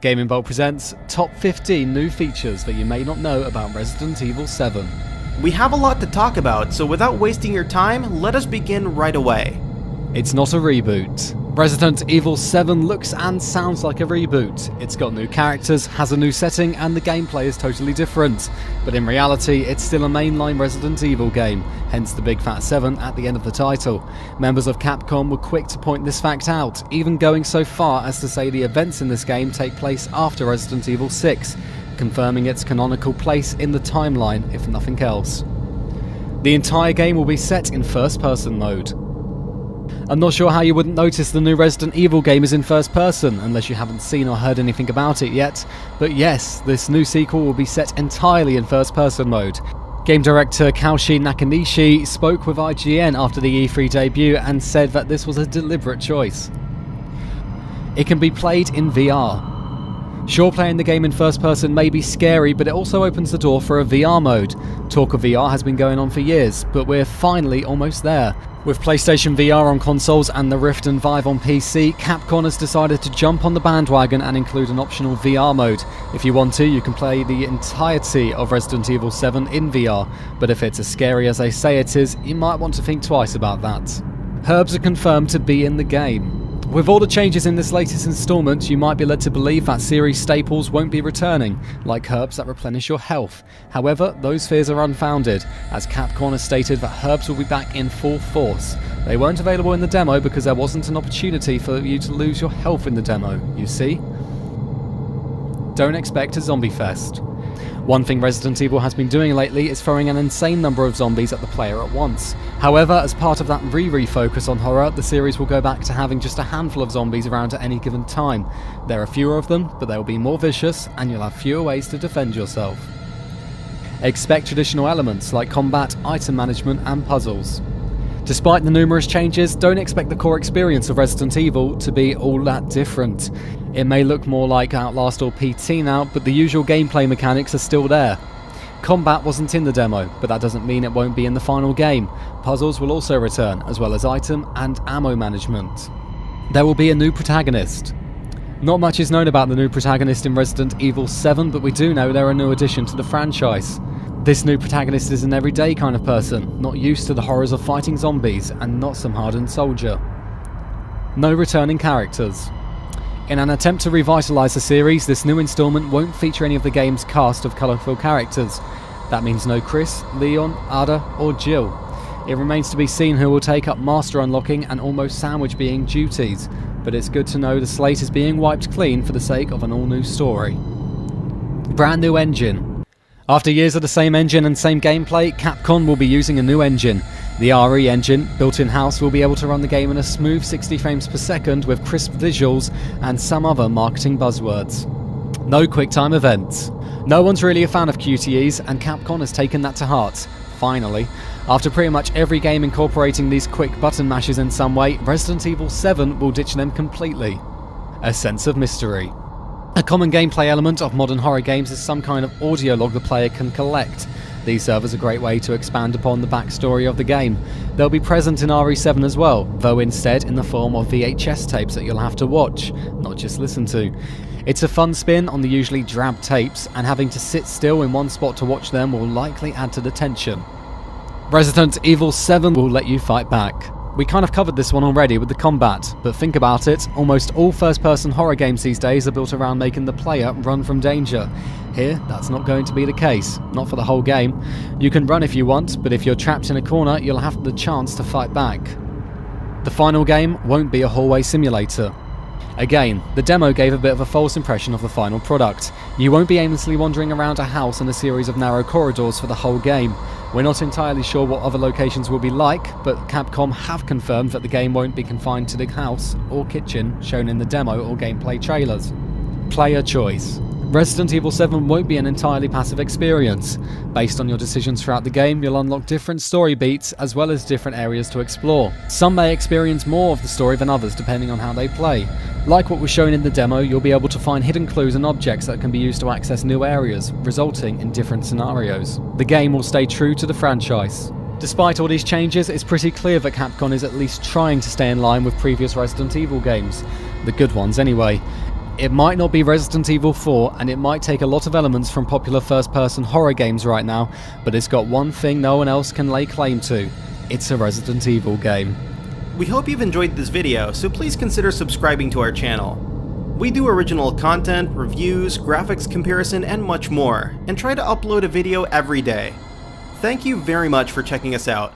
Gaming Bolt presents Top 15 New Features that you may not know about Resident Evil 7. We have a lot to talk about, so without wasting your time, let us begin right away. It's not a reboot. Resident Evil 7 looks and sounds like a reboot. It's got new characters, has a new setting, and the gameplay is totally different. But in reality, it's still a mainline Resident Evil game, hence the big fat 7 at the end of the title. Members of Capcom were quick to point this fact out, even going so far as to say the events in this game take place after Resident Evil 6, confirming its canonical place in the timeline, if nothing else. The entire game will be set in first-person mode. I'm not sure how you wouldn't notice the new Resident Evil game is in first person, unless you haven't seen or heard anything about it yet, but yes, this new sequel will be set entirely in first person mode. Game director Kaoshi Nakanishi spoke with IGN after the E3 debut and said that this was a deliberate choice. It can be played in VR. Sure, playing the game in first person may be scary, but it also opens the door for a VR mode. Talk of VR has been going on for years, but we're finally almost there. With PlayStation VR on consoles and the Rift and Vive on PC, Capcom has decided to jump on the bandwagon and include an optional VR mode. If you want to, you can play the entirety of Resident Evil 7 in VR, but if it's as scary as they say it is, you might want to think twice about that. Herbs are confirmed to be in the game. With all the changes in this latest installment, you might be led to believe that series staples won't be returning, like herbs that replenish your health. However, those fears are unfounded, as Capcom has stated that herbs will be back in full force. They weren't available in the demo because there wasn't an opportunity for you to lose your health in the demo, you see? Don't expect a zombie fest. One thing Resident Evil has been doing lately is throwing an insane number of zombies at the player at once. However, as part of that refocus on horror, the series will go back to having just a handful of zombies around at any given time. There are fewer of them, but they will be more vicious, and you'll have fewer ways to defend yourself. Expect traditional elements like combat, item management, and puzzles. Despite the numerous changes, don't expect the core experience of Resident Evil to be all that different. It may look more like Outlast or PT now, but the usual gameplay mechanics are still there. Combat wasn't in the demo, but that doesn't mean it won't be in the final game. Puzzles will also return, as well as item and ammo management. There will be a new protagonist. Not much is known about the new protagonist in Resident Evil 7, but we do know they're a new addition to the franchise. This new protagonist is an everyday kind of person, not used to the horrors of fighting zombies, and not some hardened soldier. No returning characters. In an attempt to revitalise the series, this new installment won't feature any of the game's cast of colourful characters. That means no Chris, Leon, Ada, or Jill. It remains to be seen who will take up master unlocking and almost sandwich being duties, but it's good to know the slate is being wiped clean for the sake of an all-new story. Brand new engine. After years of the same engine and same gameplay, Capcom will be using a new engine. The RE engine, built in-house, will be able to run the game in a smooth 60 frames per second with crisp visuals and some other marketing buzzwords. No QuickTime events. No one's really a fan of QTEs, and Capcom has taken that to heart. Finally, after pretty much every game incorporating these quick button mashes in some way, Resident Evil 7 will ditch them completely. A sense of mystery. A common gameplay element of modern horror games is some kind of audio log the player can collect. These serve as a great way to expand upon the backstory of the game. They'll be present in RE7 as well, though instead in the form of VHS tapes that you'll have to watch, not just listen to. It's a fun spin on the usually drab tapes, and having to sit still in one spot to watch them will likely add to the tension. Resident Evil 7 will let you fight back. We kind of covered this one already with the combat, but think about it, almost all first-person horror games these days are built around making the player run from danger. Here, that's not going to be the case, not for the whole game. You can run if you want, but if you're trapped in a corner, you'll have the chance to fight back. The final game won't be a hallway simulator. Again, the demo gave a bit of a false impression of the final product. You won't be aimlessly wandering around a house in a series of narrow corridors for the whole game. We're not entirely sure what other locations will be like, but Capcom have confirmed that the game won't be confined to the house or kitchen shown in the demo or gameplay trailers. Player choice. Resident Evil 7 won't be an entirely passive experience. Based on your decisions throughout the game, you'll unlock different story beats as well as different areas to explore. Some may experience more of the story than others depending on how they play. Like what was shown in the demo, you'll be able to find hidden clues and objects that can be used to access new areas, resulting in different scenarios. The game will stay true to the franchise. Despite all these changes, it's pretty clear that Capcom is at least trying to stay in line with previous Resident Evil games. The good ones anyway. It might not be Resident Evil 4, and it might take a lot of elements from popular first-person horror games right now, but it's got one thing no one else can lay claim to. It's a Resident Evil game. We hope you've enjoyed this video, so please consider subscribing to our channel. We do original content, reviews, graphics comparison, and much more, and try to upload a video every day. Thank you very much for checking us out.